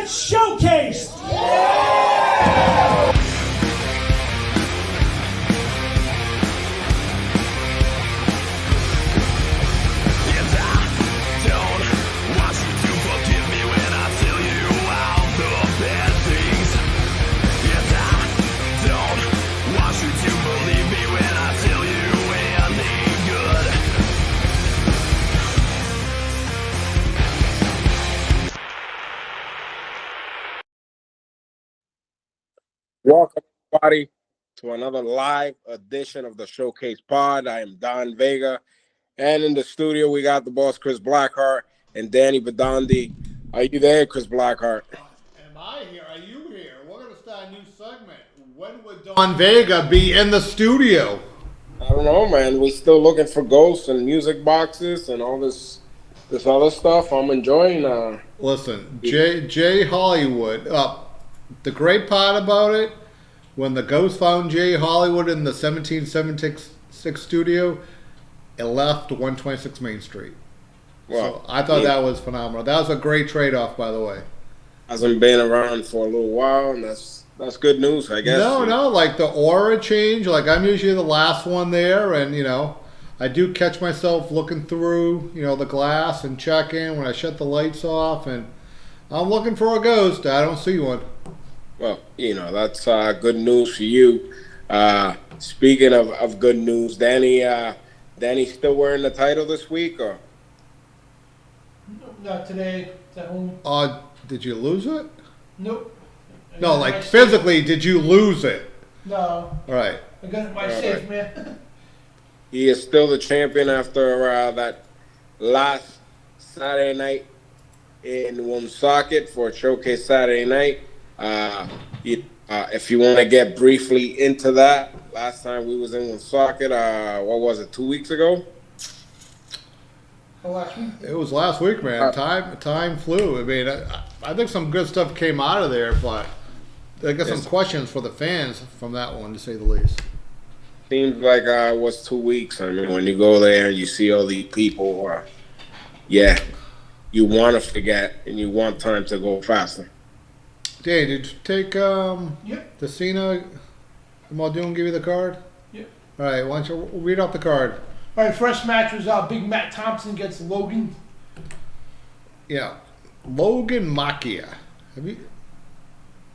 showcased. Welcome, everybody, to another live edition of the Showcase Pod. I am Don Vega, and in the studio we got the boss, Chris Blackheart, and Danny Bedandi. Are you there, Chris Blackheart? Am I here? Are you here? We're going to start a new segment. When would Don Vega be in the studio? I don't know, man. We're still looking for ghosts and music boxes and all this other stuff. I'm enjoying. Listen, Jay Hollywood. The great part about it, when the ghost found Jay Hollywood in the 1776 studio, it left 126 Main Street. Well, so I thought that was phenomenal. That was a great trade-off, by the way. Hasn't been around for a little while, and that's good news, I guess. No, like the aura change. Like I'm usually the last one there, and I do catch myself looking through, the glass and checking when I shut the lights off, and I'm looking for a ghost. I don't see one. Well, that's good news for you. Speaking of good news, Danny's still wearing the title this week, or? Not today. It's at home. Did you lose it? Nope. No, like physically, did you lose it? No. All right. I got it in my safe, man. He is still the champion after that last Saturday night in Woonsocket for Showcase Saturday night. If you want to get briefly into that, last time we was in Woonsocket, what was it, 2 weeks ago? Last week? It was last week, man. Time flew. I mean, I think some good stuff came out of there, but I got some questions for the fans from that one, to say the least. Seems like it was 2 weeks. I mean, when you go there and you see all these people, you want to forget and you want time to go faster. Dan, did you take the Cena Muldoon give you the card? Yep. All right, why don't you read off the card? All right, first match was Big Matt Thompson against Logan. Yeah, Logan Macchia.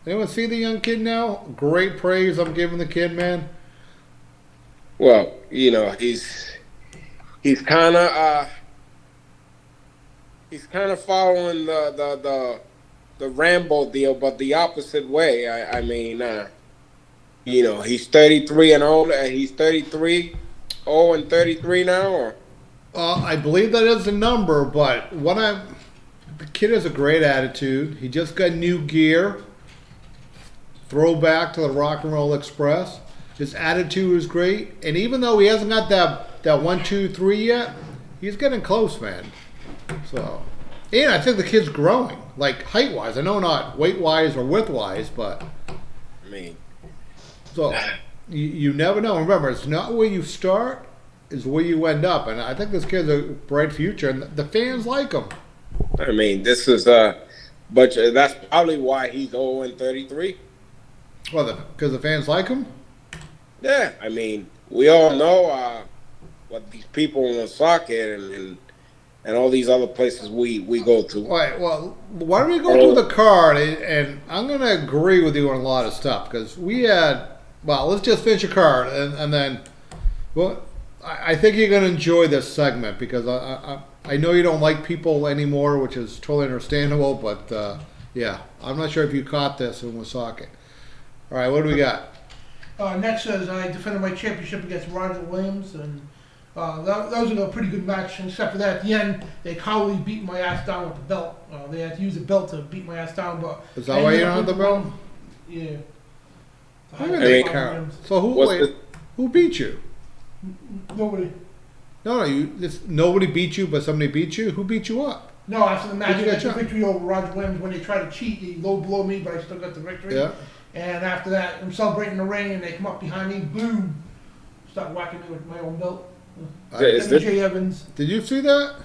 Anyone see the young kid now? Great praise I'm giving the kid, man. Well, he's kind of following the Rambo deal, but the opposite way. I mean, he's 33 and old. He's 33, 0 and 33 now. Or? I believe that is the number, but the kid has a great attitude. He just got new gear. Throwback to the Rock and Roll Express. His attitude is great, and even though he hasn't got that 1, 2, 3 yet, he's getting close, man. So, and I think the kid's growing, like height-wise. I know not weight-wise or width-wise, but I mean, so you never know. Remember, it's not where you start, it's where you end up, and I think this kid's a bright future, and the fans like him. I mean, this is but that's probably why he's 0 and 33. Well, because the fans like him. Yeah, I mean, we all know what these people in Woonsocket and all these other places we go to. All right, well, why don't we go through the card, and I'm going to agree with you on a lot of stuff, because let's just finish your card, and then, I think you're going to enjoy this segment, because I know you don't like people anymore, which is totally understandable, but, I'm not sure if you caught this in Woonsocket. All right, what do we got? Next is I defended my championship against Roger Williams, and that was a pretty good match. Except for that, at the end, they calmly beat my ass down with the belt. They had to use a belt to beat my ass down. But is that why you don't have the belt? Yeah. So who beat you? Nobody. No, nobody beat you, but somebody beat you. Who beat you up? No, after the match, I got the victory over Roger Williams. When they tried to cheat, he low blow me, but I still got the victory. Yeah. And after that, I'm celebrating the ring, and they come up behind me, boom, start whacking me with my own belt. Jay Evans. Did you see that?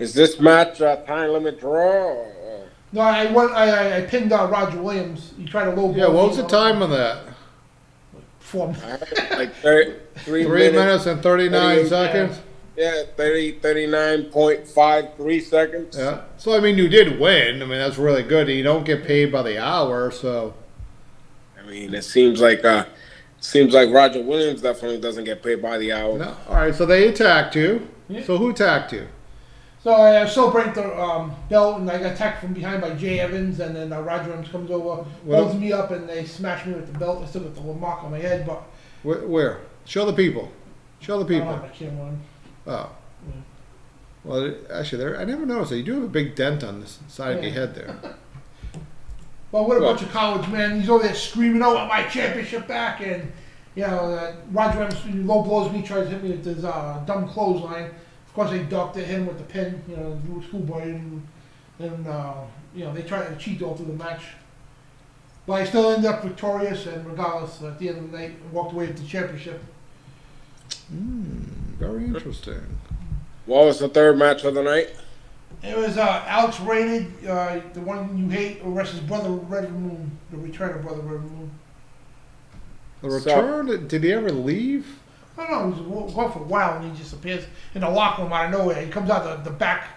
Is this match a time limit draw? No, I pinned Roger Williams. He tried to low blow. Yeah, what was me, the time on that? 4 I minutes. heard like 3 3 minutes and 39 38, seconds? Yeah, 39.53 seconds. Yeah. So, I mean, you did win. I mean, that's really good. You don't get paid by the hour, so. I mean, it seems like Roger Williams definitely doesn't get paid by the hour. No. All right, so they attacked you. Yeah. So who attacked you? So I celebrate the belt, and I got attacked from behind by Jay Evans, and then Roger Williams comes over, holds me up, and they smash me with the belt. I still got the little mark on my head, but Where? Show the people. Show the I don't people. have my camera on. Oh. Yeah. Well, actually, I never noticed that. You do have a big dent on this side of your Yeah. head there. Well, what a Well- bunch of college men. He's over there screaming, "I want my championship back!" And Roger Williams low blows me, tries to hit me with his dumb clothesline. Of course, I ducked at him with the pin, schoolboy, and they tried to cheat all through the match. But I still ended up victorious, and regardless, at the end of the night, I walked away with the championship. Very interesting. What was the third match of the night? It was Alex Rated, the one you hate, versus Brother Red Moon, the return of Brother Red Moon. The return, did he ever leave? I don't know, he was going for a while, and he just appears in the locker room out of nowhere. He comes out the back,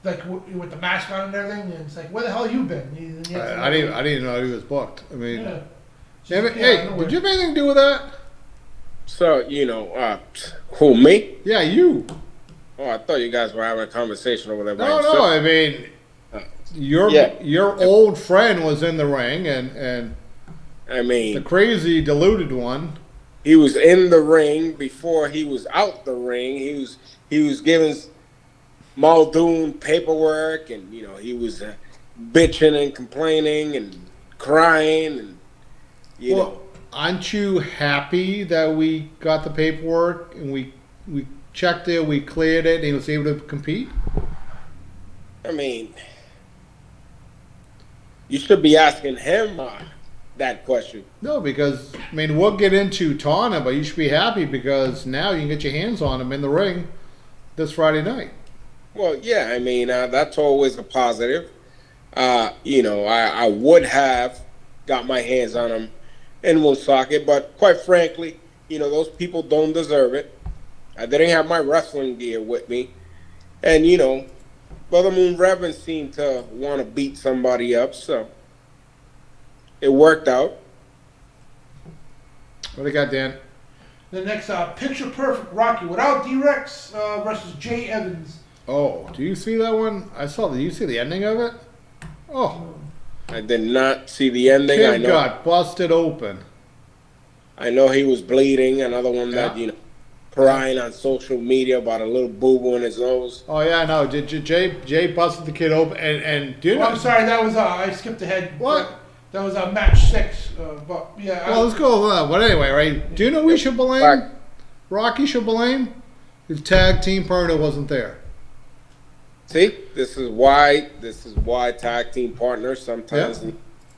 like with the mask on and everything, and it's like, where the hell have you been? I didn't know he was booked. I mean, Yeah. hey, did you have anything to do with that? So, who, me? Yeah, you. Oh, I thought you guys were having a conversation over there by No, yourself. I mean, your old friend was in the ring, and I the mean, crazy deluded one. he was in the ring before he was out the ring. He was giving Muldoon paperwork, and he was bitching and complaining and crying, and you know. Aren't you happy that we got the paperwork and we checked it, we cleared it, and he was able to compete? I mean, you should be asking him that question. No, because I mean we'll get into Tana, but you should be happy because now you can get your hands on him in the ring this Friday night. Well, yeah, I mean that's always a positive. I would have got my hands on him in Woonsocket, but quite frankly, those people don't deserve it. I didn't have my wrestling gear with me, and Brother Moon Reverend seemed to want to beat somebody up, so it worked out. What do you got, Dan? The next picture perfect Rocky without D-Rex versus Jay Evans. Oh, do you see that one? I saw. Did you see the ending of it? Oh, I did not see the ending. I kid know. got busted open. I know he was bleeding. Another one that Yeah. crying on social media about a little boo boo in his nose. Oh yeah, no. Did Jay busted the kid open? And do you know? I'm sorry, that was I skipped ahead. What? That was match 6. But yeah. Well, let's go with that. But anyway, right? Do you know we should blame? Rocky should blame his tag team partner wasn't there. See, this is why tag team partners sometimes Yeah.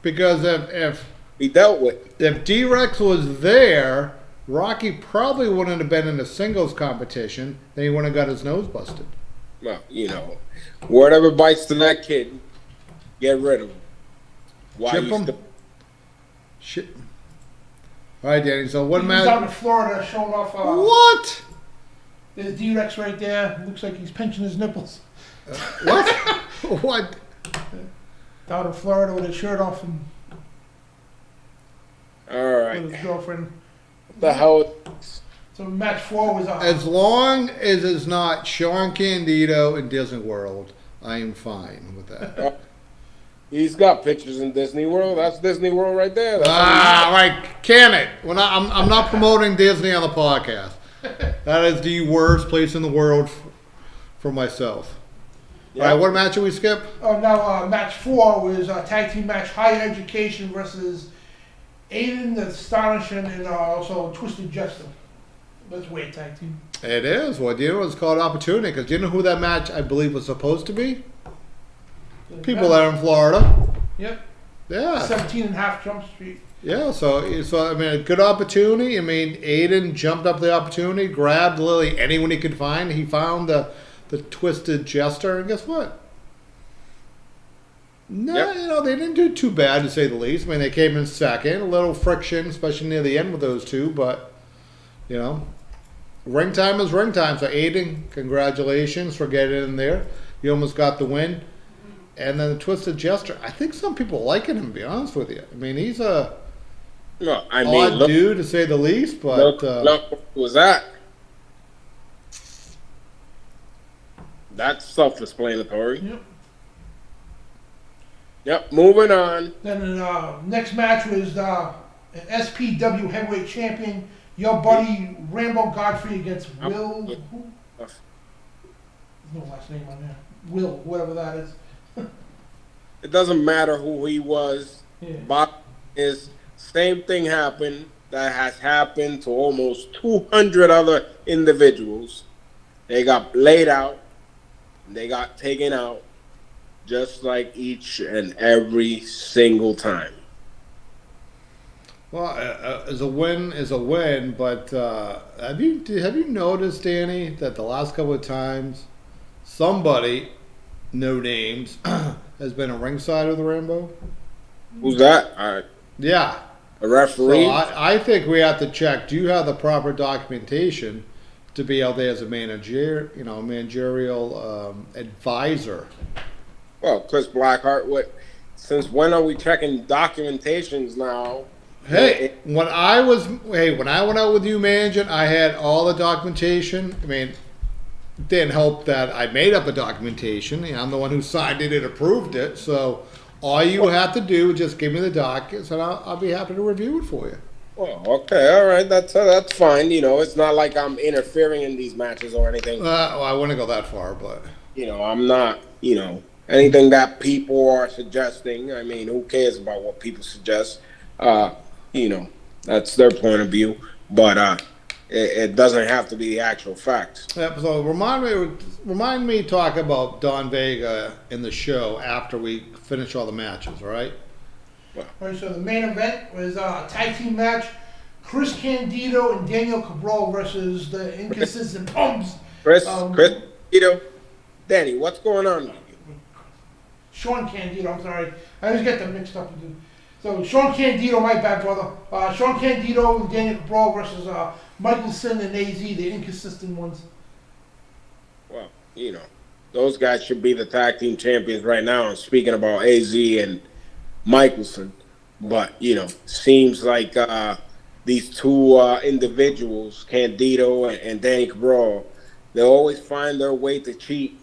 Because if be dealt with. D-Rex was there, Rocky probably wouldn't have been in a singles competition. Then he wouldn't have got his nose busted. Well, whatever bites to that kid, get rid of him. Why Chip you him? Shit. All right, Danny. So what he was down match? in Florida showing off. What? There's D-Rex right there. Looks like he's pinching his nipples. What? What? Down in Florida with his shirt off and All right. with his girlfriend. What the hell? So match 4 was As long as it's not Sean Candido in Disney World, I am fine with that. He's got pictures in Disney World. That's Disney World right there. Right, can it? I'm not promoting Disney on the podcast. That is the worst place in the world for myself. Yeah. All right, what match did we skip? Oh, now match 4 was a tag team match, Higher Education versus Aiden the Astonishing and also Twisted Jester. That's weird tag team. It is. Well, you know it's called Opportunity because you know who that match I believe was supposed to be? People that are in Florida. Yep. Yeah. 17.5 Jump Street. Yeah, so I mean, a good opportunity. I mean, Aiden jumped up the opportunity, grabbed literally anyone he could find. He found the Twisted Jester, and guess what? No, Yep. you know, they didn't do too bad to say the least. I mean, they came in second, a little friction, especially near the end with those two, but, you know, ring time is ring time. So Aiden, congratulations for getting in there. You almost got the win. And then the Twisted Jester. I think some people liking him, to be honest with you. I mean, he's a No, I mean, odd dude, to say the least, but... look who was that? That's self-explanatory. Yep. Yep, moving on. Then next match was an SPW heavyweight champion, your buddy Rambo Godfrey against Will. Who? There's no last name on there. Will, whatever that is. It doesn't matter who he was. Yeah. Bottom is same thing happened that has happened to almost 200 other individuals. They got laid out. They got taken out. Just like each and every single time. Well, as a win is a win, but have you noticed, Danny, that the last couple of times somebody, no names, has been a ringside of the Rambo? Who's that? Yeah. A referee? So I think we have to check. Do you have the proper documentation to be out there as a managerial advisor? Well, Chris Blackheart, since when are we checking documentations now? Hey, when I went out with you managing, I had all the documentation. I mean, it didn't help that I made up the documentation. You know, I'm the one who signed it and approved it. So all you have to do is just give me the documents, and I'll be happy to review it for you. Well, okay, all right, that's fine. You know, it's not like I'm interfering in these matches or anything. Well, I wouldn't go that far, but You know, I'm not. You know, anything that people are suggesting. I mean, who cares about what people suggest? You know, that's their point of view. But it doesn't have to be the actual facts. yeah, so remind me talk about Don Vega in the show after we finish all the matches, all right? Alright, so the main event was a tag team match. Chris Candido and Daniel Cabral versus the Inconsistent Pumps. Chris, Danny, what's going on? Sean Candido, I'm sorry. I always get them mixed up. So Sean Candido, my bad brother. Sean Candido and Daniel Cabral versus Michelson and AZ, the inconsistent ones. Well, you know, those guys should be the tag team champions right now. I'm speaking about AZ and Michelson. But, you know, seems like these two individuals, Candido and Danny Cabral, they always find their way to cheat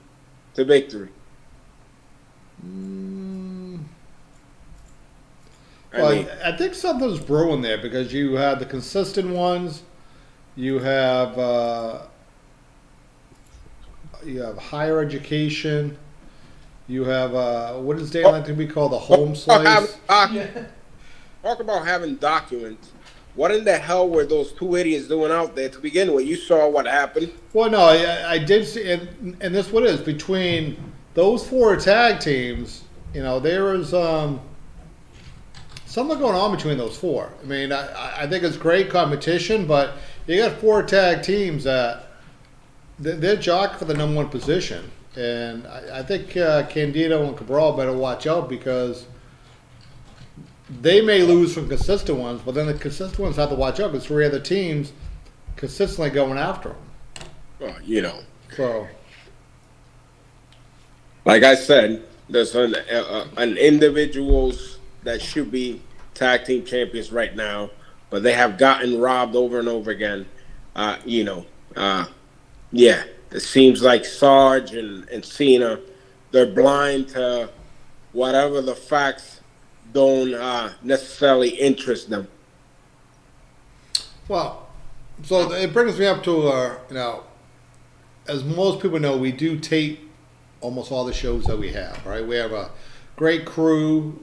to victory. I think something's brewing there because you have the consistent ones, you have higher education, you have what does Dan like to be called, the home slice? Talk about having documents. What in the hell were those two idiots doing out there to begin with? You saw what happened. Well, no, I did see, and this what is between those four tag teams. You know, there was something going on between those four. I mean, I think it's great competition, but you got four tag teams that they're jockeying for the number one position, and I think Candido and Cabral better watch out because they may lose from consistent ones, but then the consistent ones have to watch out because three other teams consistently going after them. Well, you know. So, like I said, there's an individuals that should be tag team champions right now, but they have gotten robbed over and over again. You know, yeah, it seems like Sarge and Cena, they're blind to whatever the facts don't necessarily interest them. well, so it brings me up to you know, as most people know, we do tape almost all the shows that we have. Right, we have a great crew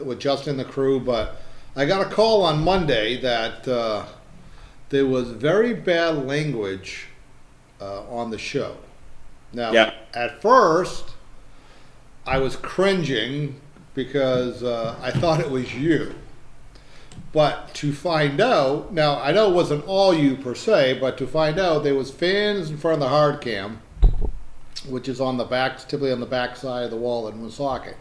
with Justin and the crew, but I got a call on Monday that there was very bad language on the show. Now, Yeah. at first, I was cringing because I thought it was you. But to find out, now I know it wasn't all you per se, but to find out there was fans in front of the hard cam, which is on the back, typically on the back side of the wall in Woonsocket.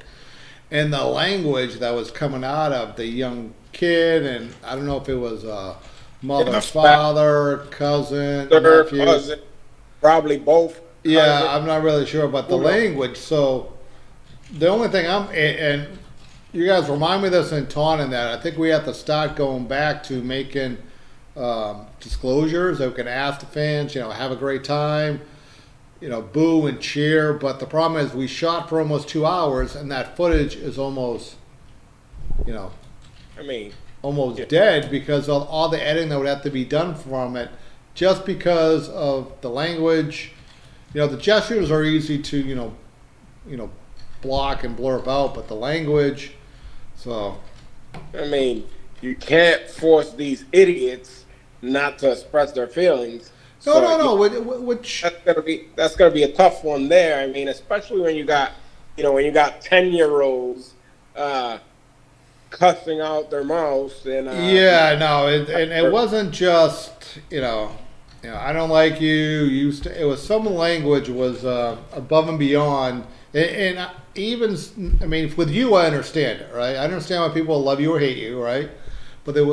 and the language that was coming out of the young kid, and I don't know if it was mother, Yeah, father, cousin, third nephew. cousin, probably both. Yeah, cousins. I'm not really sure about the Who knows? language. So the only thing and you guys remind me of this in taunting that I think we have to start going back to making disclosures that we can ask the fans, have a great time, boo and cheer. But the problem is we shot for almost 2 hours, and that footage is almost, I mean, almost yeah. dead because of all the editing that would have to be done from it, just because of the language. The gestures are easy to block and blurb out, but the language. So, I mean, you can't force these idiots not to express their feelings. no. Which That's gonna be a tough one there. I mean, especially when you got 10-year-olds cussing out their mouths and yeah, no, it wasn't just I don't like you. It was some language was above and beyond, and even I mean with you I understand it, right? I understand why people love you or hate you, right? But there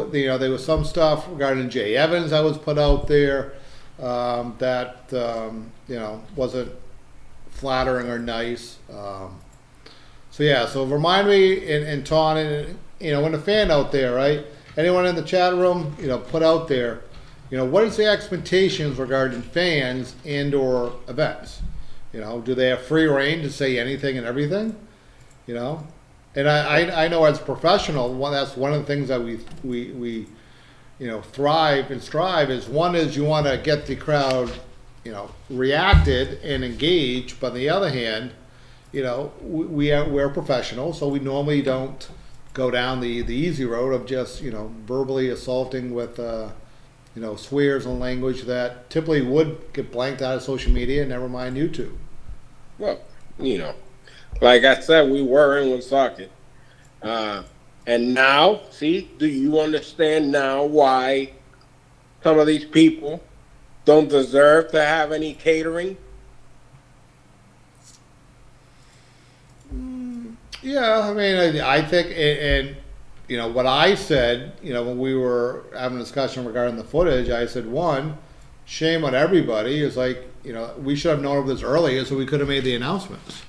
was some stuff regarding Jay Evans that was put out there that wasn't flattering or nice. So remind me in taunting, when a fan out there, right? Anyone in the chat room, put out there, what is the expectations regarding fans and or events? Do they have free reign to say anything and everything? And I know as a professional, that's one of the things that we thrive and strive is one is you want to get the crowd, reacted and engaged. But on the other hand, we're professionals, so we normally don't go down the easy road of just verbally assaulting with swears and language that typically would get blanked out of social media, never mind YouTube. well, like I said, we were in Woonsocket, and now, see, do you understand now why some of these people don't deserve to have any catering? Yeah, I mean, I think, and what I said, when we were having a discussion regarding the footage, I said, one, shame on everybody. Is like, we should have known of this earlier, so we could have made the announcements.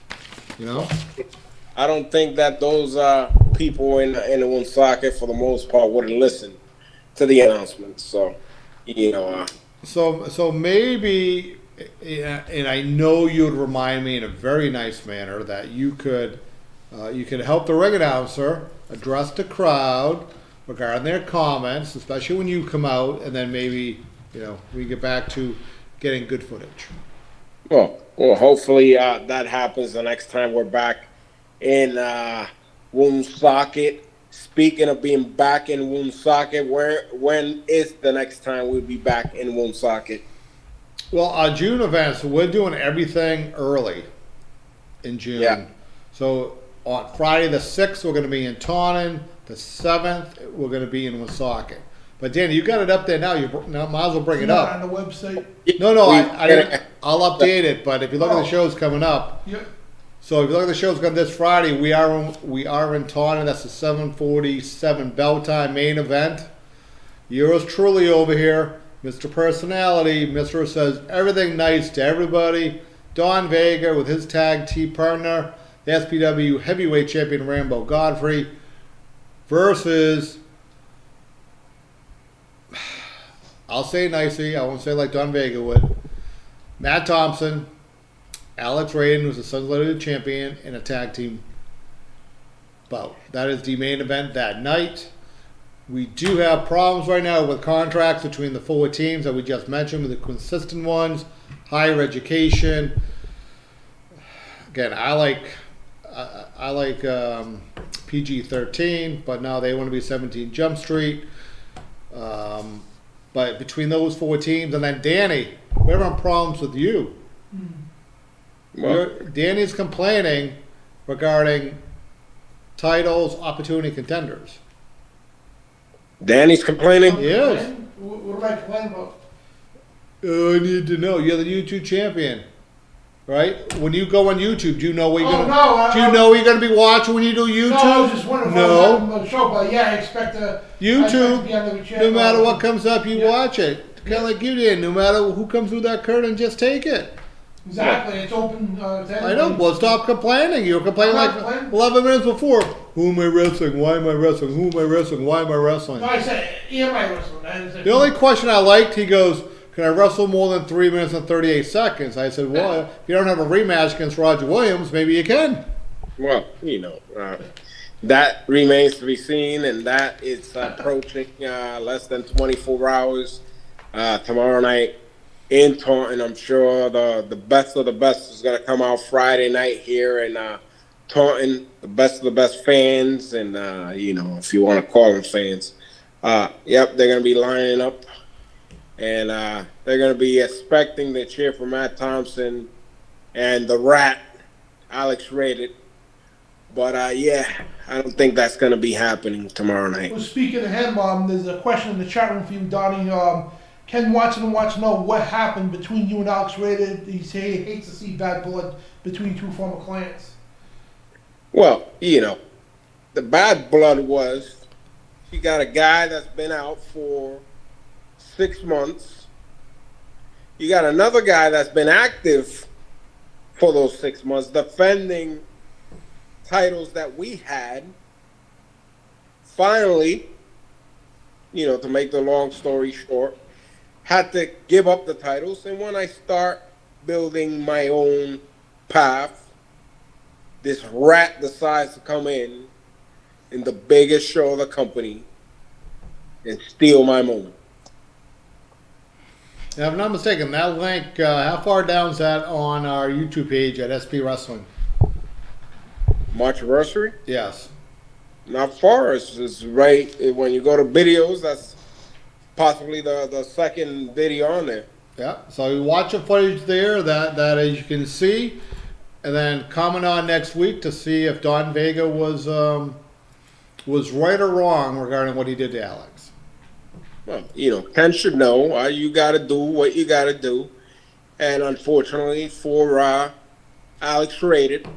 I don't think that those people in the Woonsocket, for the most part, would have listened to the announcements. So, So maybe, and I know you would remind me in a very nice manner that you could help the ring announcer address the crowd regarding their comments, especially when you come out, and then maybe we get back to getting good footage. well, hopefully that happens the next time we're back in Woonsocket. Speaking of being back in Woonsocket, when is the next time we'll be back in Woonsocket? Well, our June events, we're doing everything early in June. Yeah. So on Friday the 6th, we're going to be in Taunton. The 7th, we're going to be in Woonsocket. But Danny, you got it up there now. You might as well bring it Not up. on the website. No, I didn't. I'll update it. But if you look at the Oh. shows coming up, Yeah. so if you look at the shows coming this Friday, we are in Taunton. That's the 7:47 bell time main event. Yours truly over here, Mr. Personality. Mr. says everything nice to everybody. Don Vega with his tag team partner, the SPW heavyweight champion Rambo Godfrey, versus, I'll say it nicely, I won't say like Don Vega would, Matt Thompson, Alex Raiden, who's the Sons of Liberty champion, in a tag team bout. That is the main event that night. We do have problems right now with contracts between the four teams that we just mentioned, with the consistent ones, higher education. Again, I like PG-13, but now they want to be 17 Jump Street. But between those four teams, and then Danny, we're having problems with you. Well, Danny's complaining regarding titles, opportunity contenders. Danny's complaining. Yes. What am I complaining about? I need to know. You're the YouTube champion. right? When you go on YouTube, do you know what you're gonna? No, Do you know what you're gonna be watching when you do YouTube? No, I was just wondering if I No. was on the show, but yeah, I expect to. YouTube, be under the chair. no matter what comes up, you Yeah. watch it. Kind of like you did. No matter who comes through that curtain, just take it. Exactly, it's open. To I know. Well, stop complaining. You were complaining I'm like not complaining. 11 minutes before. Who am I wrestling? Why am I wrestling? Who am I wrestling? Why am I wrestling? No, I said, am I wrestling? I didn't say- The only question I liked, he goes, can I wrestle more than 3 minutes and 38 seconds? I said, well, if you don't have a rematch against Roger Williams, maybe you can. Well, that remains to be seen, and that is approaching less than 24 hours tomorrow night in Taunton. I'm sure the best of the best is going to come out Friday night here in Taunton. The best of the best fans, and if you want to call them fans, yep, they're going to be lining up, and they're going to be expecting to cheer for Matt Thompson and the Rat, Alex Rated. But yeah, I don't think that's going to be happening tomorrow night. Well, speaking of him, there's a question in the chat room for you, Donnie. Ken Watson wants to know what happened between you and Alex Rated. He hates to see bad blood between two former clients. Well, the bad blood was you got a guy that's been out for 6 months. You got another guy that's been active for those 6 months, defending titles that we had. Finally, to make the long story short, had to give up the titles. And when I start building my own path, this rat decides to come in the biggest show of the company and steal my moment. Now, if I'm not mistaken, that link, how far down is that on our YouTube page at SP Wrestling? March anniversary? Yes. Not far. It's right when you go to videos. That's possibly the second video on there. Yeah. So you watch the footage there, that as you can see, and then comment on next week to see if Don Vega was right or wrong regarding what he did to Alex. Well, Ken should know. You got to do what you got to do, and unfortunately for Alex Rated,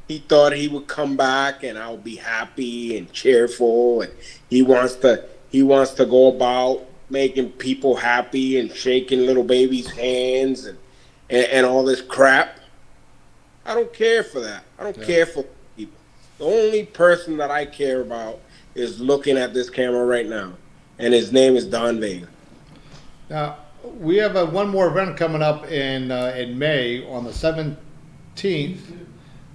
he thought he would come back and I'll be happy and cheerful, and he wants to go about making people happy and shaking little babies' hands and all this crap. I don't care for that. I don't care for people. The only person that I care about is looking at this camera right now, and his name is Don Vega. Now, we have one more event coming up in May on the 17th.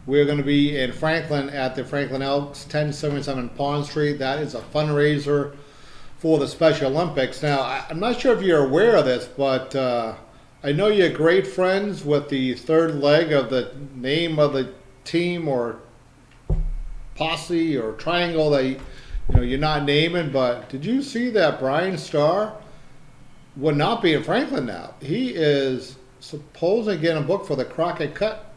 We're going to be in Franklin at the Franklin Elks, 1077 Pond Street. That is a fundraiser for the Special Olympics. Now, I'm not sure if you're aware of this, but I know you're great friends with the third leg of the name of the team or posse or triangle that you're not naming. But did you see that Brian Starr would not be in Franklin now? He is supposedly getting a book for the Crockett Cup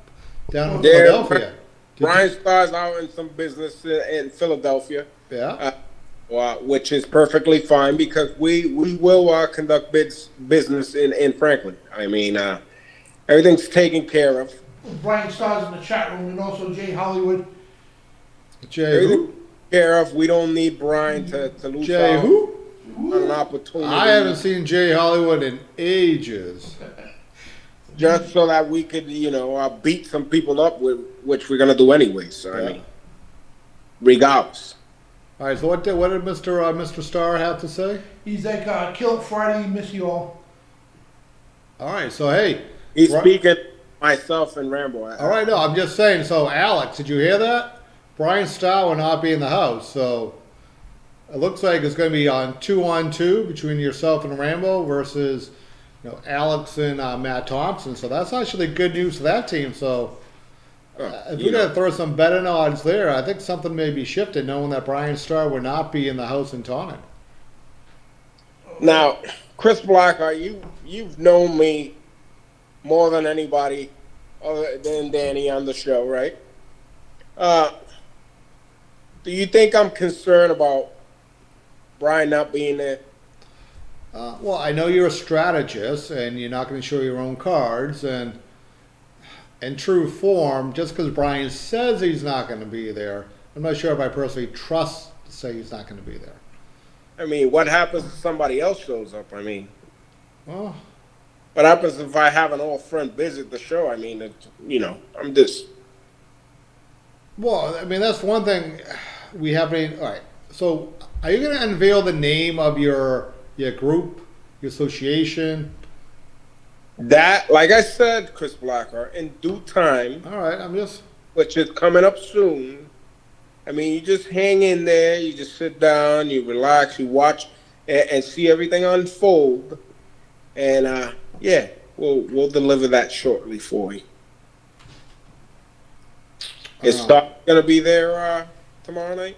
down in Philadelphia. Brian Starr's out in some business in Philadelphia. Yeah. Which is perfectly fine because we will conduct business in Franklin. I mean, everything's taken care of. Brian Starr's in the chat room, and also Jay Hollywood. Jay who? Care of. We don't need Brian to lose Jay out who? on an opportunity. I haven't seen Jay Hollywood in ages. Just so that we could, beat some people up, which we're gonna do anyway. So I mean, regardless. All right. So what did Mr. Starr have to say? He's like, kill it Friday, miss you all. All right. So hey, He's speaking myself and Rambo. All right. No, I'm just saying. So Alex, did you hear that? Brian Starr will not be in the house. So it looks like it's going to be on 2-on-2 between yourself and Rambo versus Alex and Matt Thompson. So that's actually good news for that team. So if you're going to throw some betting odds there, I think something may be shifted, knowing that Brian Starr will not be in the house in Taunton. Now, Chris Blackheart, you've known me more than anybody other than Danny on the show, right? Do you think I'm concerned about Brian not being there? Well, I know you're a strategist, and you're not going to show your own cards. And in true form, just because Brian says he's not going to be there, I'm not sure if I personally trust to say he's not going to be there. I mean, what happens if somebody else shows up? I mean, Well, what happens if I have an old friend visit the show? I mean, I'm just. I mean, that's one thing we haven't. All right. So, are you going to unveil the name of your group, your association? That, like I said, Chris Blackheart, in due time, All right. I'm just. which is coming up soon. I mean, you just hang in there, you just sit down, you relax, you watch, and see everything unfold. And yeah, we'll deliver that shortly for you. Is Stark gonna be there tomorrow night?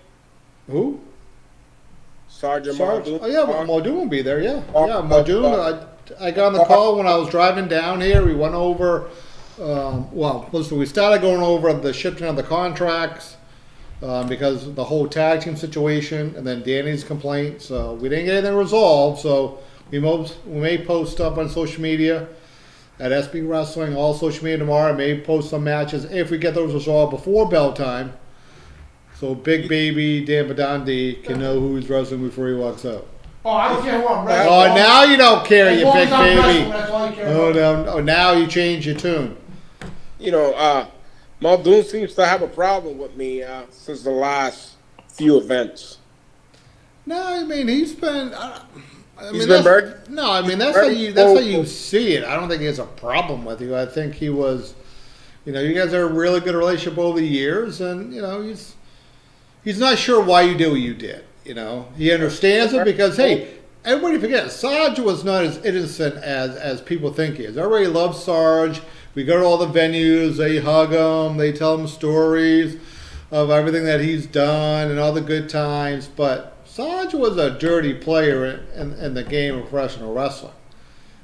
Who? Sergeant Sarge? Muldoon? Oh yeah, Muldoon will be there. Yeah, yeah, Muldoon. I got on the call when I was driving down here. We went over. Listen, we started going over the shifting of the contracts because of the whole tag team situation, and then Danny's complaint. So we didn't get anything resolved. So we may post up on social media at SB Wrestling, all social media tomorrow. I may post some matches if we get those resolved before bell time. So Big Baby Dan Badandi can know who he's wrestling before he walks out. Oh, I don't care who I'm wrestling. Oh, now you don't care, As you long big as I'm baby. wrestling, that's all I care Oh, about. no, now you change your tune. Muldoon seems to have a problem with me since the last few events. No, I mean he's been. He's been very. No, I mean that's how you see it. I don't think he has a problem with you. I think he was. You guys have a really good relationship over the years, and he's not sure why you did what you did. He understands it because hey, everybody forgets Sarge was not as innocent as people think he is. Everybody loves Sarge. We go to all the venues. They hug him. They tell him stories of everything that he's done and all the good times. But Sarge was a dirty player in the game of professional wrestling.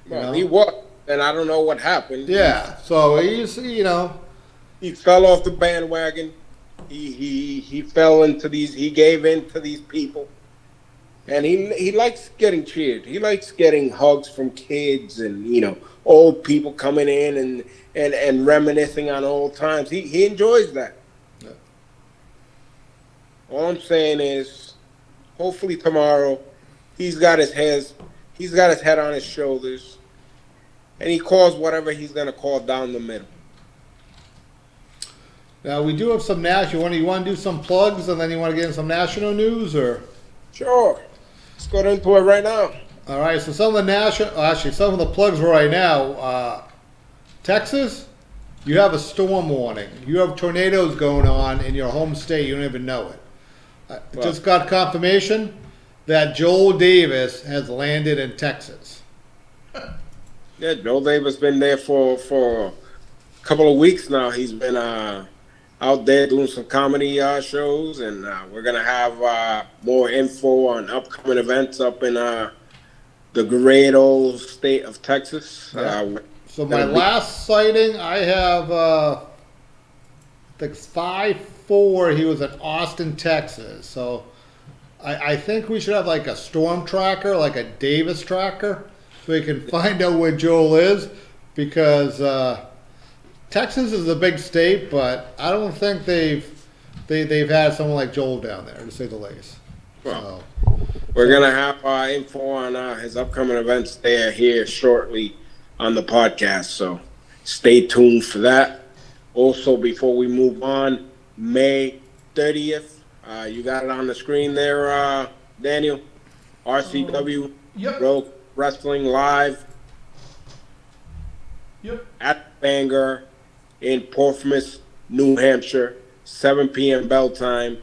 Well, he was, and I don't know what happened. Yeah, so he's he fell off the bandwagon. He fell into these. He gave in to these people, and he likes getting cheered. He likes getting hugs from kids and old people coming in and reminiscing on old times. He enjoys that. Yeah. All I'm saying is, hopefully tomorrow, he's got his head on his shoulders, and he calls whatever he's gonna call down the middle. Now we do have some national. You want to do some plugs, and then you want to get in some national news, or? Sure. Let's go into it right now. All right. So some of the plugs right now. Texas, you have a storm warning. You have tornadoes going on in your home state. You don't even know it. Just got confirmation that Joel Davis has landed in Texas. Yeah, Joel Davis been there for a couple of weeks now. He's been out there doing some comedy shows, and we're gonna have more info on upcoming events up in the great old state of Texas. Yeah. So my last sighting, I have I think 5/4. He was in Austin, Texas. So I think we should have like a storm tracker, like a Davis tracker, so we can find out where Joel is, because Texas is a big state, but I don't think they've had someone like Joel down there, to say the least. Well, we're gonna have info on his upcoming events here shortly on the podcast, so stay tuned for that. Also, before we move on, May 30th, you got it on the screen there, Daniel. RCW Yep. Pro Wrestling Live at Bangor in Portsmouth, New Hampshire, 7 p.m. bell time.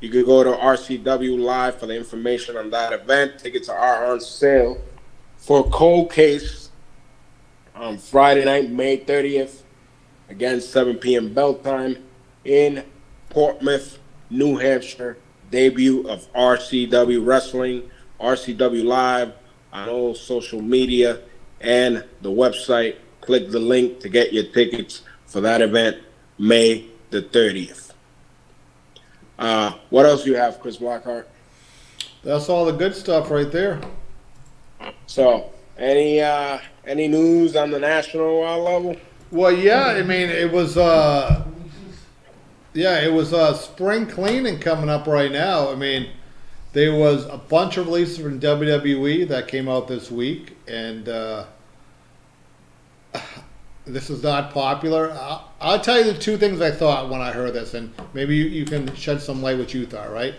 You can go to RCW Live for the information on that event. Tickets are on sale for Cold Case on Friday night, May 30th. Again, 7 p.m. bell time in Portsmouth, New Hampshire. Debut of RCW Wrestling, RCW Live on all social media and the website. Click the link to get your tickets for that event, May the 30th. What else do you have, Chris Blackheart? That's all the good stuff right there. So, any news on the national level? Well, yeah, I mean, it was spring cleaning coming up right now. I mean, there was a bunch of releases from WWE that came out this week, and this is not popular. I'll tell you the two things I thought when I heard this, and maybe you can shed some light what you thought, right?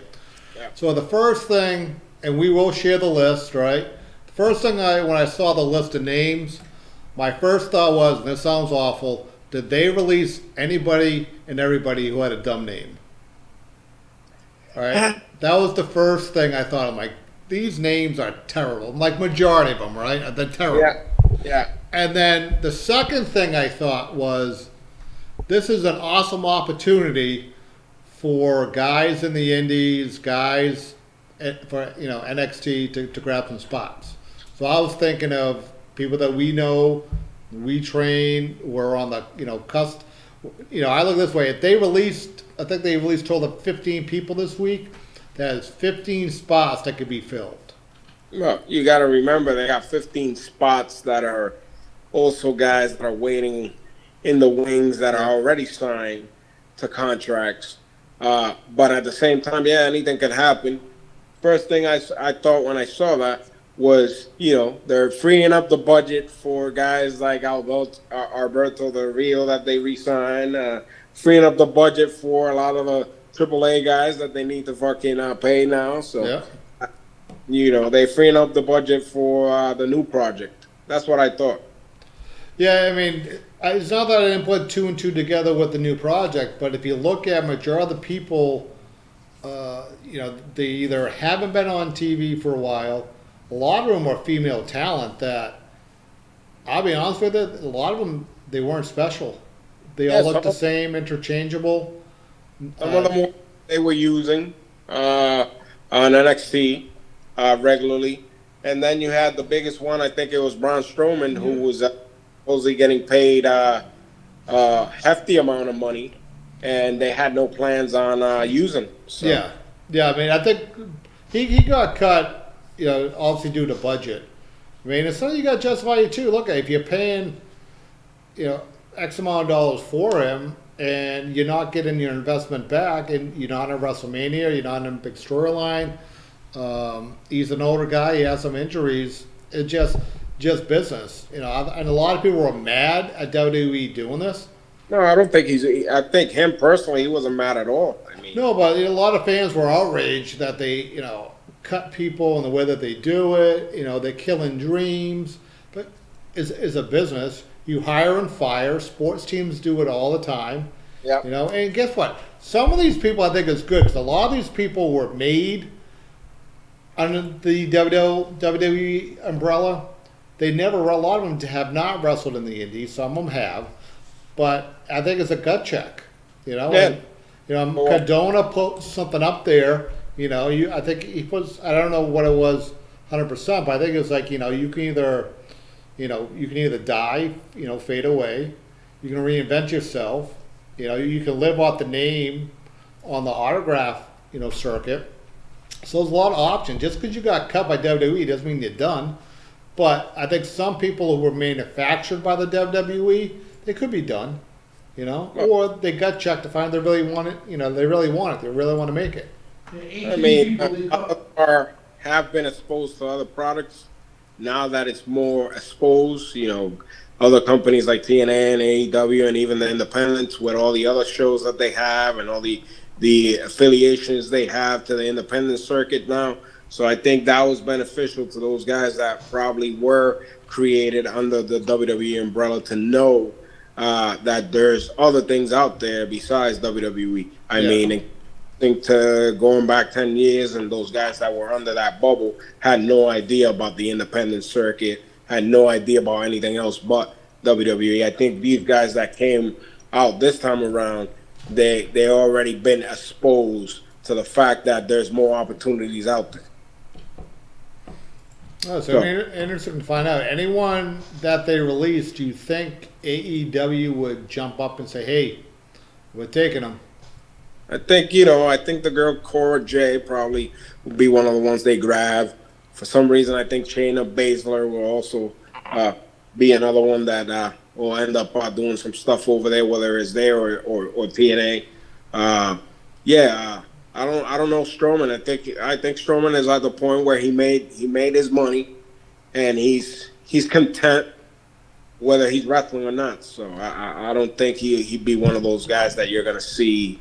Yeah. So the first thing, and we will share the list, right? The first thing when I saw the list of names, my first thought was, and this sounds awful, did they release anybody and everybody who had a dumb name? All right, that was the first thing I thought. I'm like, these names are terrible. Like majority of them, right? They're terrible. Yeah, yeah. And then the second thing I thought was, this is an awesome opportunity for guys in the indies, guys for NXT to grab some spots. So I was thinking of people that we know, we train, we're on the cusp. I look this way: if they released, I think they released total of 15 people this week. That is 15 spots that could be filled. Well, you got to remember they got 15 spots that are also guys that are waiting in the wings that are already signed to contracts. But at the same time, yeah, anything can happen. First thing I thought when I saw that was, they're freeing up the budget for guys like Alberto Del Rio that they re-signed, freeing up the budget for a lot of the AAA guys that they need to fucking pay now. So, they're freeing up the budget for the new project. That's what I thought. Yeah, I mean, it's not that I didn't put two and two together with the new project, but if you look at majority of the people, they either haven't been on TV for a while. A lot of them are female talent that, I'll be honest with it, a lot of them, they weren't special. They all looked the same, interchangeable. Some of them they were using on NXT regularly. And then you had the biggest one, I think it was Braun Strowman, who was supposedly getting paid a hefty amount of money, and they had no plans on using. So. Yeah. I mean, I think he got cut. Obviously due to budget. I mean, it's something you got to justify it too. Look, if you're paying, X amount of dollars for him, and you're not getting your investment back, and you're not in WrestleMania, you're not in a big storyline. He's an older guy. He has some injuries. It's just business, and a lot of people were mad at WWE doing this. No, I don't think I think him personally, he wasn't mad at all. I mean, no, but a lot of fans were outraged that they, cut people in the way that they do it. They're killing dreams. But it's a business. You hire and fire. Sports teams do it all the time. Yeah. And guess what? Some of these people I think is good because a lot of these people were made under the WWE umbrella. A lot of them have not wrestled in the indies. Some of them have. But I think it's a gut check. Cardona put something up there. I think he puts. I don't know what it was, 100%, but I think it's like you can either die, fade away, you can reinvent yourself, you can live off the name on the autograph, circuit. So there's a lot of options. Just because you got cut by WWE doesn't mean you're done. But I think some people who were manufactured by the WWE, they could be done, or they got checked to find they really want it, they really want it, they really want to make it. I mean, have been exposed to other products. Now that it's more exposed, other companies like TNA and AEW and even the independents with all the other shows that they have and all the affiliations they have to the independent circuit now. So I think that was beneficial to those guys that probably were created under the WWE umbrella to know that there's other things out there besides WWE. I mean, to going back 10 years, and those guys that were under that bubble had no idea about the independent circuit, had no idea about anything else but WWE. I think these guys that came out this time around, they already been exposed to the fact that there's more opportunities out there. So interesting to find out. Anyone that they released, do you think AEW would jump up and say, hey, we're taking them? I think the girl Cora Jay probably will be one of the ones they grab. For some reason, I think Shayna Baszler will also be another one that will end up doing some stuff over there, whether it's there or TNA. I don't know Strowman. I think Strowman is at the point where he made his money, and he's content whether he's wrestling or not. So I don't think he'd be one of those guys that you're gonna see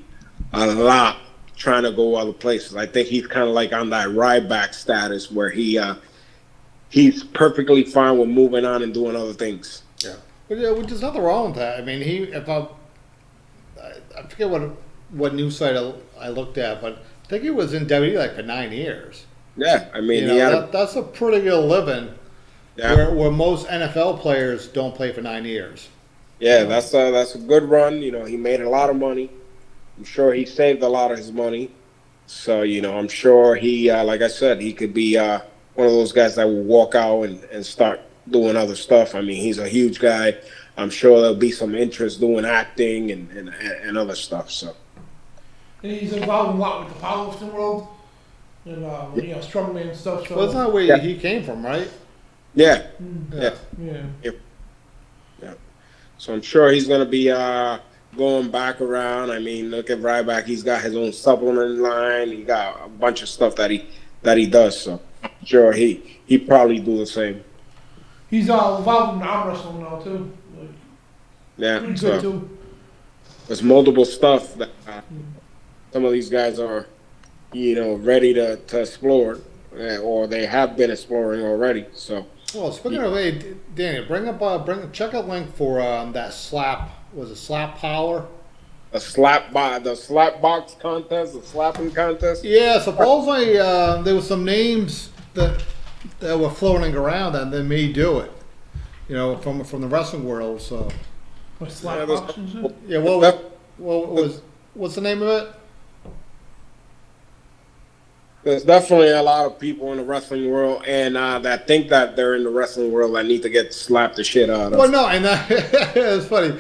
a lot trying to go other places. I think he's kind of like on that Ryback status where he's perfectly fine with moving on and doing other things. Yeah, but yeah, there's nothing wrong with that. I mean, I forget what news site I looked at, but I think he was in WWE like for 9 years. Yeah, I mean, that's a pretty good living. Yeah. Where most NFL players don't play for 9 years. Yeah, that's a good run. You know, he made a lot of money. I'm sure he saved a lot of his money. So, you know, I'm sure he, like I said, he could be one of those guys that will walk out and start doing other stuff. I mean, he's a huge guy. I'm sure there'll be some interest doing acting and other stuff. So. And he's involved a lot with the powerlifting world and strongman and stuff. So. Well, that's not where he came from, right? Yeah. Yeah. So I'm sure he's gonna be going back around. I mean, look at Ryback. He's got his own supplement line. He got a bunch of stuff that he does. So I'm sure he probably do the same. He's involved in arm wrestling now too. Pretty good too. There's multiple stuff that some of these guys are, ready to explore, or they have been exploring already. So. Well, speaking of, hey, Danny, check a link for that slap. Was it slap power? The slap box contest, the slapping contest. Yeah, supposedly there was some names that were floating around and they may do it. From the wrestling world. So. What slap box is it? Yeah. What's the name of it? There's definitely a lot of people in the wrestling world and that think that they're in the wrestling world that need to get slapped the shit out of. Well, no, and it's funny.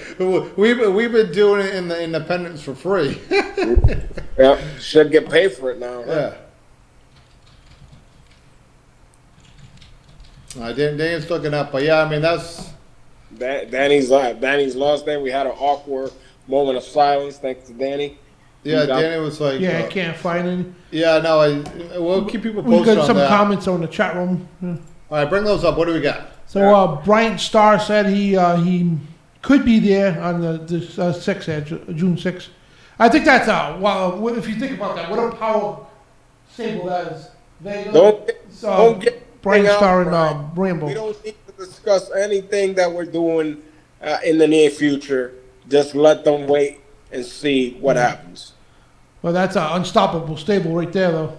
We've been doing it in the independents for free. Yep, should get paid for it now. Huh? Yeah. Danny's looking up, but yeah, I mean that's. Danny's lost there. We had an awkward moment of silence thanks to Danny. Yeah, Danny was like... Yeah, I can't find any. Yeah, no, we'll keep people posted on that. We got some comments on the chat room. Yeah. All right, bring those up. What do we got? So, Bryant Starr said he could be there on the 6th, June 6th. I think that's, if you think about that, what a power stable that is. Vega, don't get Bryant Starr and Rambo. We don't need to discuss anything that we're doing in the near future. Just let them wait and see what happens. Well, that's an unstoppable stable right there, though.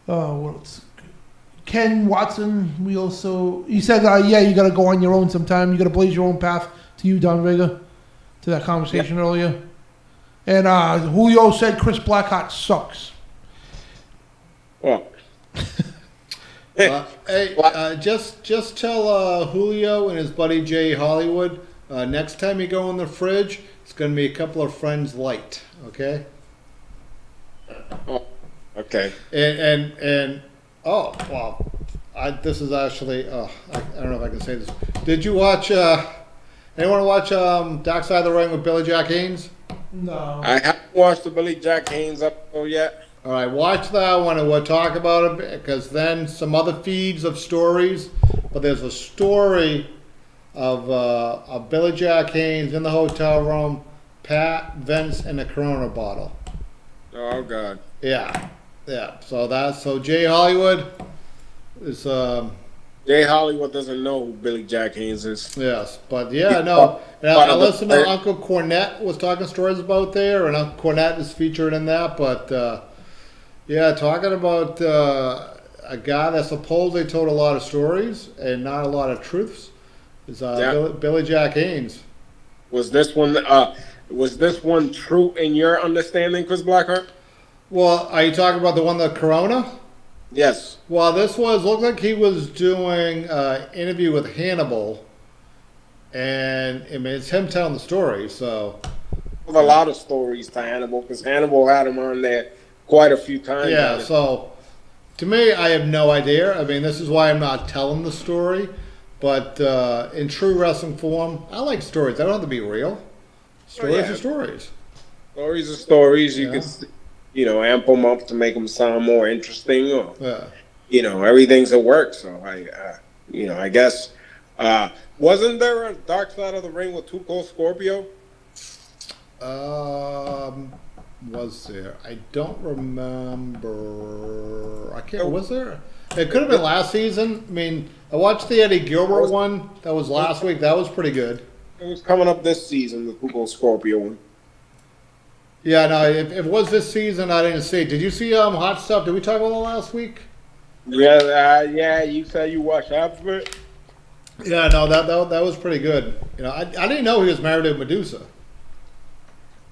What else? Ken Watson, he said, you got to go on your own sometime. You got to blaze your own path to you, Don Vega, to that conversation earlier. And Julio said Chris Blackheart sucks. Well. Hey, just tell Julio and his buddy Jay Hollywood, next time you go in the fridge, it's going to be a couple of friends light, okay? Oh, okay. And this is actually, I don't know if I can say this. Did you watch, anyone watch Dark Side of the Ring with Billy Jack Haynes? No. I haven't watched the Billy Jack Haynes episode yet. All right, watch that one and we'll talk about it because then some other feeds of stories, but there's a story of Billy Jack Haynes in the hotel room, Pat, Vince, and a Corona bottle. Oh God. Yeah. So Jay Hollywood is. Jay Hollywood doesn't know who Billy Jack Haynes is. Yes, but yeah, no. And I listened to Uncle Cornette was talking stories about there, and Uncle Cornette is featured in that. But talking about a guy that supposedly told a lot of stories and not a lot of truths. Is Billy Jack Haynes. Was this one true in your understanding, Chris Blackheart? Well, are you talking about the one, the Corona? Yes. Well, looked like he was doing an interview with Hannibal, and I mean, it's him telling the story, so. There's a lot of stories to Hannibal, because Hannibal had him on there quite a few times. Yeah, so to me, I have no idea. I mean, this is why I'm not telling the story. But in true wrestling form, I like stories. They don't have to be real. Stories are stories. Stories are stories. You Yeah. could, amp them up to make them sound more interesting, or Yeah. everything's at work. So I guess, wasn't there a Dark Side of the Ring with Too Cold Scorpio? Was there? I don't remember. I can't. Was there? It could have been last season. I mean, I watched the Eddie Gilbert one. That was last week. That was pretty good. It was coming up this season, the Too Cold Scorpio one. Yeah, no. If it was this season, I didn't see it. Did you see Hot Stuff? Did we talk about that last week? Yeah. You said you watched half of it. Yeah, no. That was pretty good. I didn't know he was married to Medusa.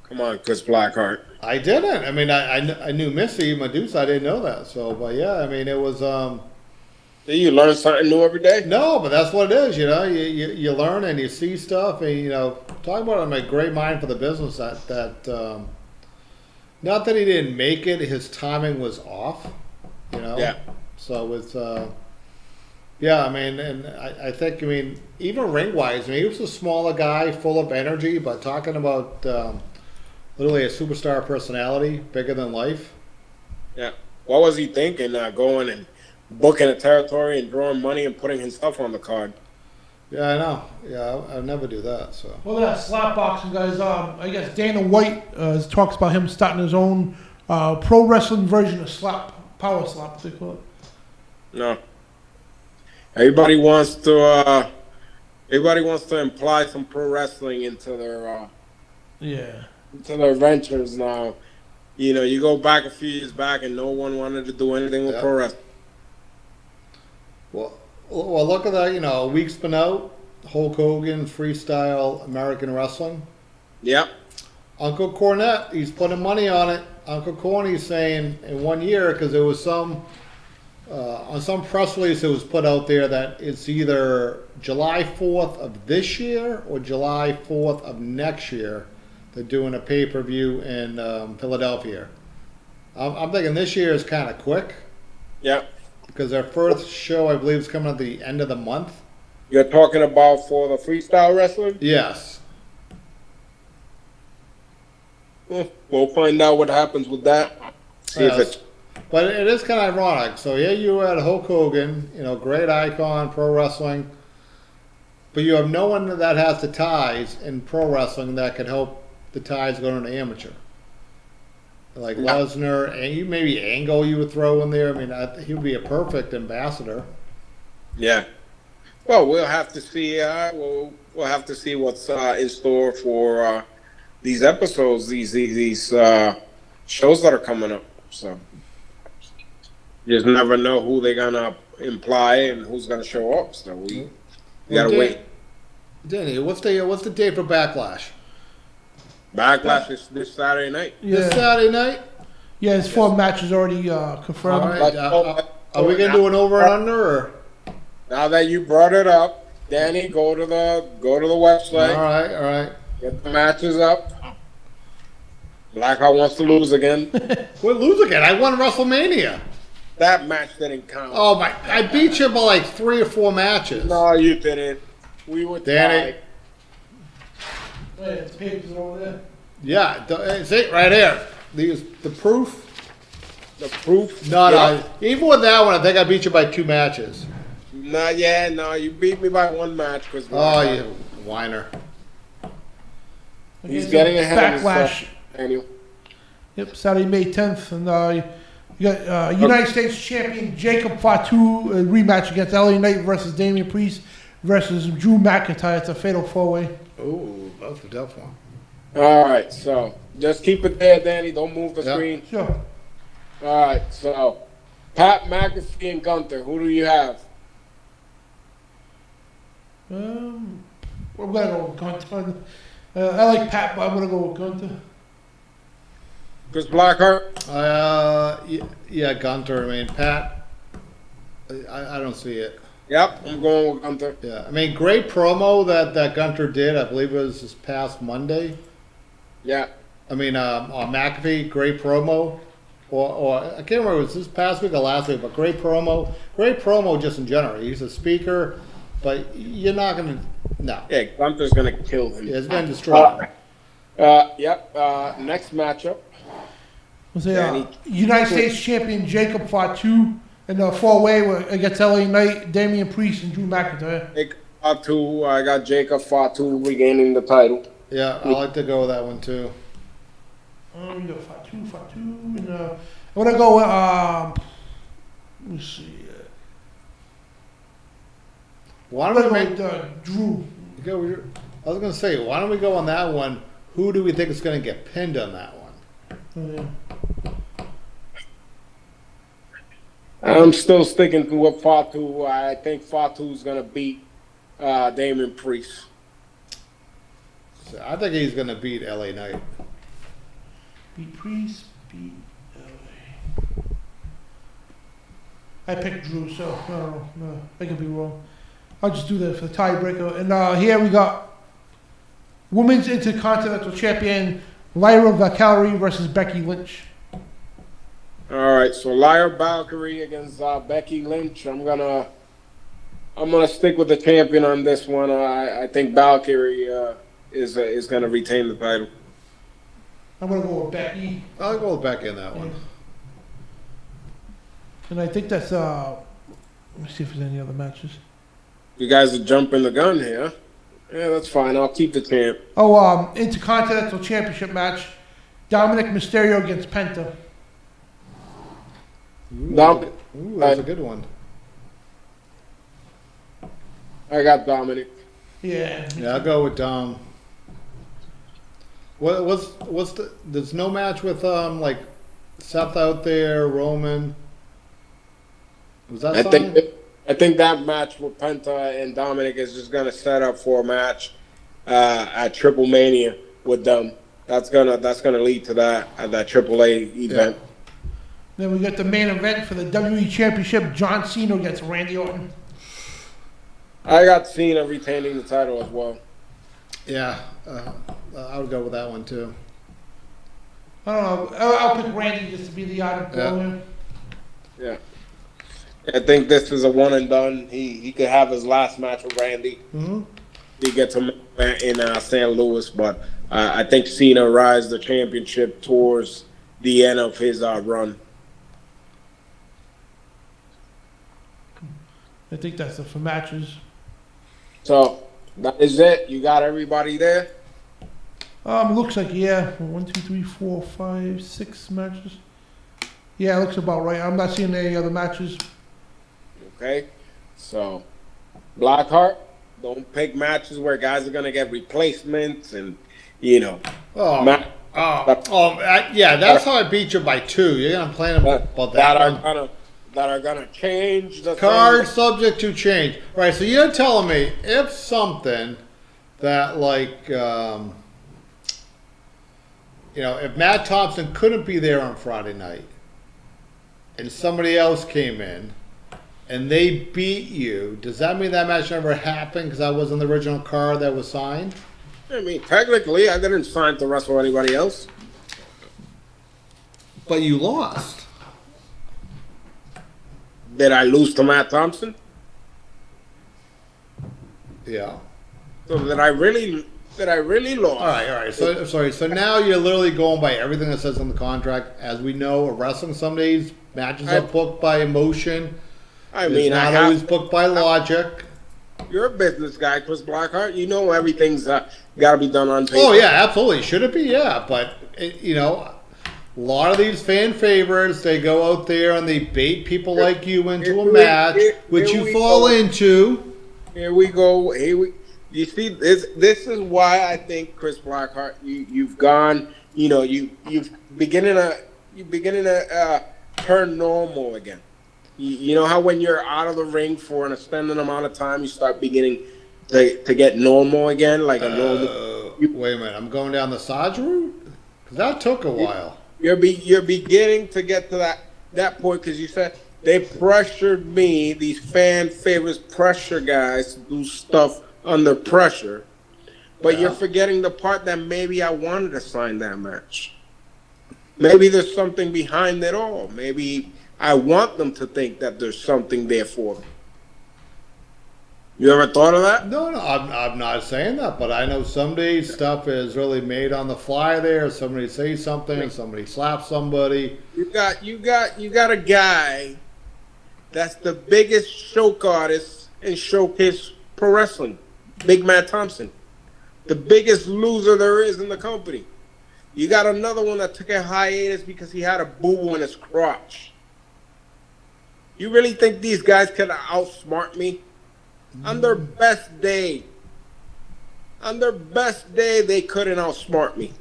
Come on, Chris Blackheart. I didn't. I mean, I knew Missy Medusa. I didn't know that. So, but yeah, I mean, it was. You learn something new every day. No, but that's what it is. You learn and you see stuff, and talk about a great mind for the business. That not that he didn't make it, his timing was off. Yeah. So it's yeah. I mean, and I think even ring wise, he was a smaller guy, full of energy, but talking about. Literally a superstar personality, bigger than life. Yeah. What was he thinking? Going and booking a territory and drawing money and putting himself on the card. Yeah, I know. Yeah, I'd never do that. So. Well, that slap boxing guys. I guess Dana White talks about him starting his own pro wrestling version of power slap. They call it. No. Everybody wants to imply some pro wrestling into their ventures now. You go back a few years back and no one wanted to do anything with pro wrestling. Well, look at that. A week's been out. Hulk Hogan, freestyle American wrestling. Yep. Uncle Cornette, he's putting money on it. Uncle Corny's saying in 1 year, because there was on some press release it was put out there that it's either July 4th of this year or July 4th of next year. They're doing a pay-per-view in Philadelphia. I'm thinking this year is kind of quick. Yeah. Because their first show, I believe, is coming at the end of the month. You're talking about for the freestyle wrestling? Yes. We'll find out what happens with that. But it is kind of ironic. So here you had Hulk Hogan, great icon, pro wrestling. But you have no one that has the ties in pro wrestling that could help the ties go into amateur. Like Lesnar, and maybe Angle you would throw in there. I mean, he would be a perfect ambassador. Yeah. Well, we'll have to see. We'll have to see what's in store for these episodes, these shows that are coming up. So you just never know who they're gonna imply and who's gonna show up. So we gotta wait. Danny, what's the date for Backlash? Backlash is this Saturday night. Yeah. This Saturday night? Yeah, there's 4 matches already confirmed. All right. Are we gonna do an over and under? Or? Now that you brought it up, Danny, go to the website. All right. Get the matches up. Blackheart wants to lose again. We'll lose again. I won WrestleMania. That match didn't count. Oh my! I beat you by like 3 or 4 matches. No, you didn't. We were Danny. tied. Wait, the papers are over there. Yeah, it's it right here. The proof. The proof. No. Even with that one, I think I beat you by 2 matches. No, you beat me by 1 match. Oh, you whiner. He's getting ahead of Backlash. himself. Anyway. Yep, Saturday, May 10th. And you got United States champion Jacob Fatu rematch against LA Knight versus Damian Priest versus Drew McIntyre. It's a fatal 4-way. Oh, that's a tough one. All right, so just keep it there, Danny. Don't move the screen. Sure. All right, so Pat McAfee and Gunther. Who do you have? I'm gonna go with Gunther. I like Pat, but I'm gonna go with Gunther. Chris Blackheart. Yeah, Gunther. I mean, Pat. I don't see it. Yep, I'm going with Gunther. Yeah, I mean, great promo that Gunther did. I believe it was this past Monday. Yeah. I mean, on McAfee, great promo. Or I can't remember if it was this past week or last week, but great promo. Great promo just in general. He's a speaker. but you're not gonna. No, Yeah, Gunther's gonna kill him. yeah, it's gonna destroy him. Yep. Next matchup. Was it Danny. United States champion Jacob Fatu in the four-way against LA Knight, Damian Priest, and Drew McIntyre? Fatu. I got Jacob Fatu regaining the title. Yeah, I like to go with that one too. We got Fatu, and I want to go with, let me see. Why I'm don't going we to make? go with Drew. I was gonna say, why don't we go on that one? Who do we think is gonna get pinned on that one? Oh, yeah. I'm still sticking with Fatu. I think Fatu's gonna beat Damian Priest. So I think he's gonna beat LA Knight. Beat Priest, beat LA. I picked Drew, so no, I could be wrong. I'll just do that for the tiebreaker. And here we got Women's Intercontinental Champion Lyra Valkyrie versus Becky Lynch. All right, so Lyra Valkyrie against Becky Lynch. I'm gonna stick with the champion on this one. I think Valkyrie is gonna retain the title. I'm gonna go with Becky, I'll go with Becky in that one. and I think that's let me see if there's any other matches. You guys are jumping the gun here. Yeah, that's fine. I'll keep the champ. Oh, Intercontinental Championship match: Dominic Mysterio against Penta. That's a good one. I got Dominic. Yeah. Yeah, I'll go with Dom. What's the? There's no match with like Seth out there, Roman. Was that something? I think that match with Penta and Dominic is just gonna set up for a match at Triple Mania with them. That's gonna lead to that at that AAA event. Yeah. Then we got the main event for the WWE Championship: John Cena against Randy Orton. I got Cena retaining the title as well. Yeah, I would go with that one too. I don't know. I'll pick Randy just to be the odd one. Yeah. I think this is a one and done. He could have his last match with Randy. Mm-hmm. He gets him in St. Louis, but I think Cena rides the championship towards the end of his run. I think that's it for matches. So that is it. You got everybody there? Looks like, yeah. 1, 2, 3, 4, 5, 6 matches. Yeah, it looks about right. I'm not seeing any other matches. Okay. So Blackheart, don't pick matches where guys are gonna get replacements and Yeah, that's how I beat you by 2. You're gonna plan about that. That are gonna change the card subject to change. Right, so you're telling me if something that like if Matt Thompson couldn't be there on Friday night and somebody else came in and they beat you, does that mean that match never happened because that wasn't the original card that was signed? I mean, technically, I didn't sign to wrestle anybody else. But you lost. Did I lose to Matt Thompson? Yeah. So did I really lost? All right. So sorry. So now you're literally going by everything that says in the contract. As we know, wrestling some days matches are booked by emotion. It's not always booked by logic. You're a business guy, Chris Blackheart. You know everything's got to be done on paper. Oh yeah, absolutely. Should it be? Yeah, but a lot of these fan favorites, they go out there and they bait people like you into a match, which you fall into. Here we go. You see, this is why I think Chris Blackheart, you've gone. You've beginning to turn normal again. You know how when you're out of the ring for an extended amount of time, you start beginning to get normal again, like a normal. Wait a minute, I'm going down the Saj route? 'Cause that took a while. You're beginning to get to that point because you said they pressured me. These fan favorites pressure guys to do stuff under pressure, but you're forgetting the part that maybe I wanted to sign that match. Maybe there's something behind it all. Maybe I want them to think that there's something there for them. You ever thought of that? No, I'm not saying that, but I know some days stuff is really made on the fly there. Somebody says something, somebody slaps somebody. You got a guy that's the biggest choke artist in showcase pro wrestling, Big Matt Thompson. The biggest loser there is in the company. You got another one that took a hiatus because he had a boo-boo in his crotch. You really think these guys could outsmart me? On their best day, they couldn't outsmart me.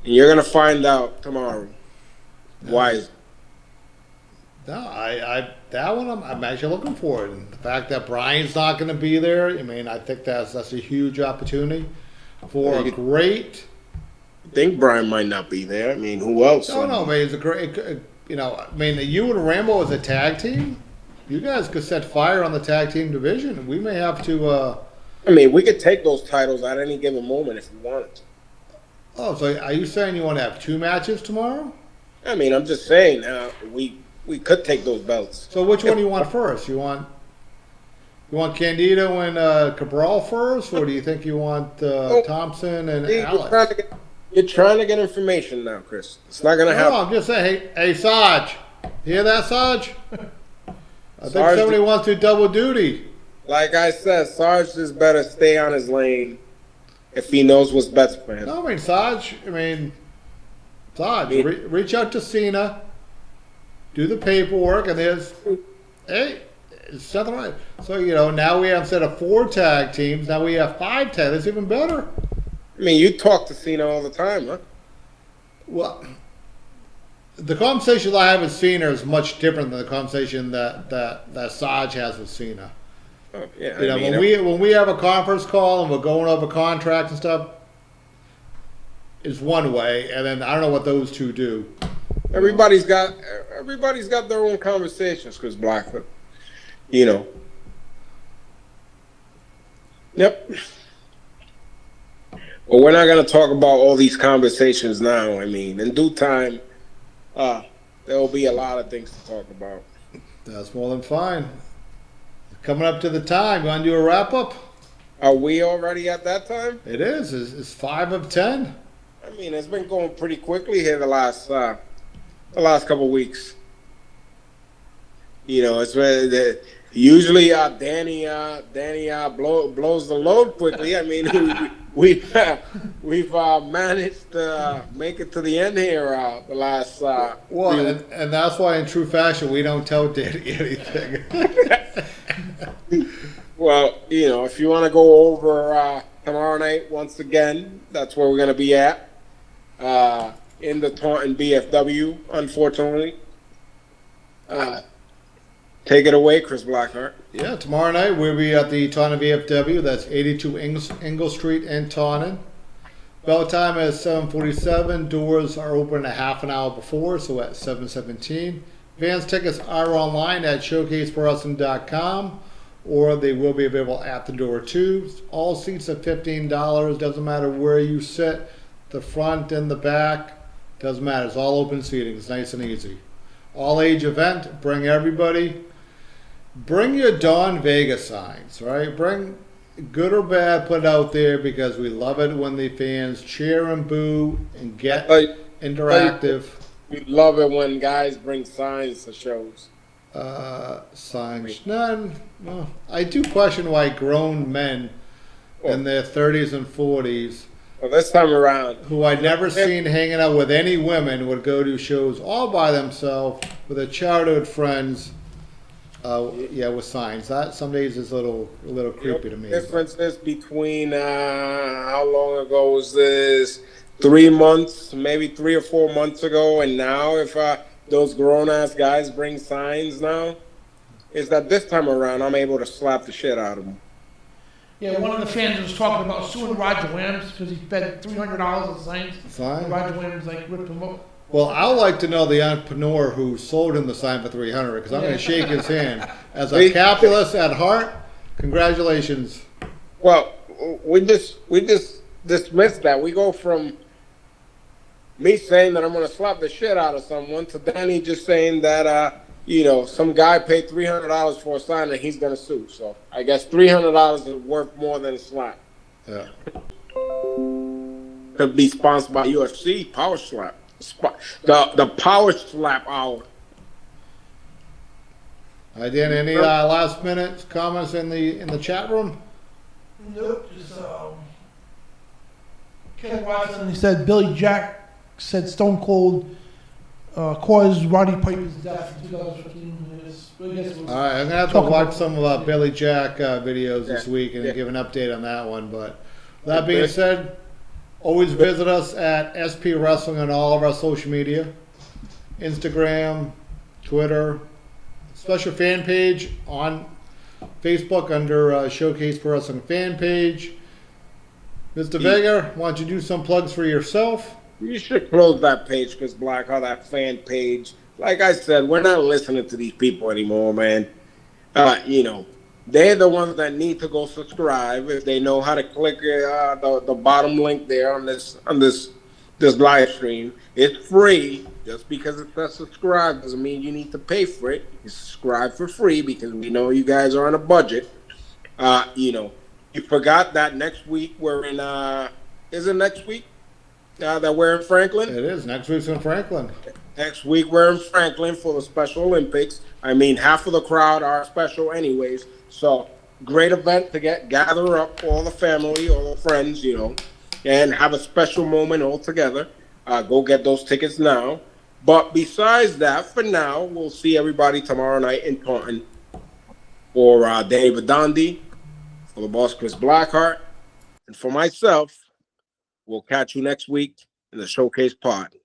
And you're gonna find out tomorrow. Why is it? No, that one I'm actually looking for it. And the fact that Brian's not going to be there, I mean, I think that's a huge opportunity for a great. I think Brian might not be there. I mean, who else? No, I mean, it's a great. I mean, you and Rambo as a tag team, you guys could set fire on the tag team division. We may have to. I mean, we could take those titles at any given moment if we wanted to. Oh, so are you saying you want to have 2 matches tomorrow? I mean, I'm just saying we could take those belts. So which one do you want first? You want Candido and Cabral first, or do you think you want Thompson and Alex? You're trying to get information now, Chris. It's not going to happen. No, I'm just saying, hey, Sarge. You hear that, Sarge? I think somebody wants to double duty. Like I said, Sarge just better stay on his lane if he knows what's best for him. No, Sarge, reach out to Cena, do the paperwork, and there's nothing right. So, now we have, instead of 4 tag teams, now we have 5 tag. That's even better. I mean, you talk to Cena all the time, huh? Well, the conversations I have with Cena is much different than the conversation that Sarge has with Cena. Oh, yeah. When we have a conference call and we're going over contracts and stuff, is one way, and then I don't know what those two do. Everybody's got their own conversations, Chris Blackheart. Yep. But we're not going to talk about all these conversations now. I mean, in due time, there will be a lot of things to talk about. That's more than fine. Coming up to the time, you want to do a wrap up? Are we already at that time? It is. It's 5 of 10. I mean, it's been going pretty quickly here the last couple of weeks. It's really usually Danny blows the load quickly. I mean, we've managed to make it to the end here the last. And that's why in true fashion we don't tell Danny anything. Well, if you want to go over tomorrow night once again, that's where we're going to be at. In the Taunton BFW, unfortunately. Take it away, Chris Blackheart. Yeah, tomorrow night we'll be at the Taunton VFW. That's 82 Ingle Street in Taunton. Bell time is 7:47. Doors are open a half an hour before, so at 7:17. Advance tickets are online at showcaseprowrestling.com, or they will be available at the door too. All seats are $15. Doesn't matter where you sit, the front and the back. Doesn't matter. It's all open seating. It's nice and easy. All age event. Bring everybody. Bring your Don Vega signs, right? Bring good or bad, put it out there because we love it when the fans cheer and boo and get interactive. We love it when guys bring signs to shows. Signs. None. Well, I do question why grown men in their 30s and 40s, well, this time around, who I'd never seen hanging out with any women, would go to shows all by themselves with their childhood friends. With signs. That some days is a little creepy to me. The difference is between how long ago was this? 3 months, maybe 3 or 4 months ago, and now if those grown ass guys bring signs now, is that this time around I'm able to slap the shit out of them. Yeah, one of the fans was talking about suing Roger Williams because he bet $300 on signs. Sign? Roger Williams ripped him up. Well, I would like to know the entrepreneur who sold him the sign for $300 because I'm going to shake his hand. As a capitalist at heart, congratulations. Well, we just dismissed that. We go from me saying that I'm going to slap the shit out of someone to Danny just saying that some guy paid $300 for a sign and he's gonna sue. So I guess $300 is worth more than a slap. Yeah. Could be sponsored by UFC Power Slap. The Power Slap Hour. I did any last minute comments in the chat room? Nope, just Ken Watson. He said Billy Jack said Stone Cold caused Roddy Piper's death in 2015. All right, I'm gonna have to watch some of Billy Jack videos this week and give an update on that one. But that being said, always visit us at SP Wrestling on all of our social media, Instagram, Twitter, special fan page on Facebook under Showcase Pro Wrestling fan page. Mr. Vega, why don't you do some plugs for yourself? You should close that page, because Blackheart, that fan page. Like I said, we're not listening to these people anymore, man. They're the ones that need to go subscribe if they know how to click the bottom link there on this live stream. It's free. Just because it says subscribe doesn't mean you need to pay for it. You subscribe for free because we know you guys are on a budget. You forgot that next week we're in. Is it next week that we're in Franklin? It is. Next week's in Franklin. Next week we're in Franklin for the Special Olympics. I mean, half of the crowd are special anyways. So great event to gather up all the family, all the friends, and have a special moment all together. Go get those tickets now. But besides that, for now, we'll see everybody tomorrow night in Taunton. For David Dondi, for the boss Chris Blackheart, and for myself, we'll catch you next week in the Showcase Pod.